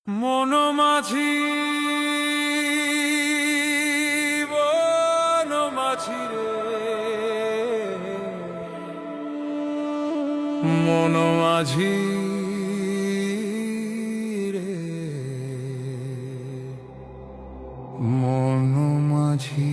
মন মাঝি বন মাঝি রে, মন মাঝি রে, মন মাঝি।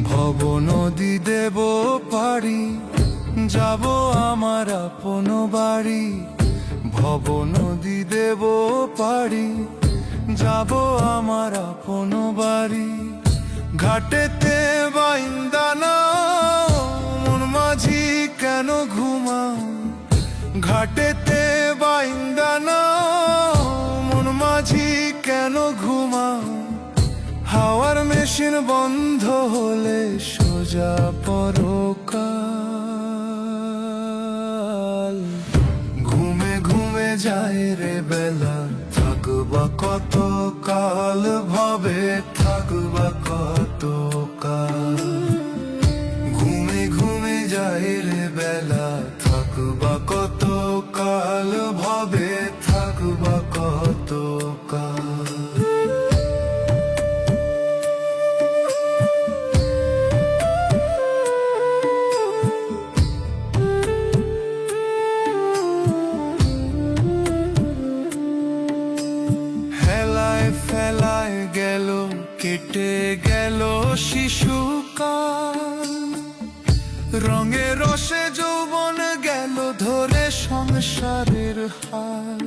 ভব নদী দেব পারি, যাব আমার আপন বাড়ি। ভব নদী দেব পারি, যাব আমার আপন বাড়ি। ঘাটেতে বাইন্দা নাও, মন মাঝি কেন ঘুমাও? ঘাটেতে বাইন্দা নাও, মন মাঝি কেন ঘুমাও? হাওয়ার মেশিন বন্ধ হলে সোজা পরকাল। ঘুমে ঘুমে যায় রে বেলা, থাকবা কত কাল ভবে, থাকবা কত কাল। ঘুমে ঘুমে যায় রে বেলা, থাকবা কত কাল ভবে, থাকবা কত কাল। ফেলায় গেল, কেটে গেল শিশুকাল। রঙে রসে যৌবন গেল ধরে সংসারের হাল।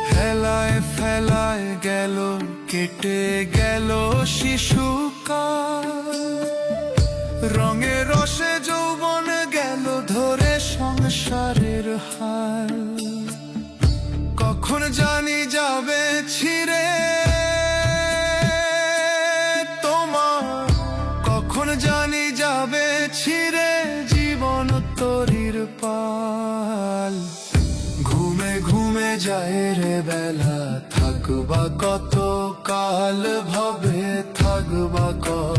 ফেলায় ফেলায় গেল, কেটে গেল শিশুকাল। রঙে রসে যৌবন গেল ধরে সংসারের হাল। কখন জানি যাবে ছিঁড়ে তোমার, কখন জানি যাবে ছিঁড়ে জীবন তরির পাল। ঘুমে ঘুমে যায় রে বেলা, থাকবা কত কাল ভবে, থাকবা কত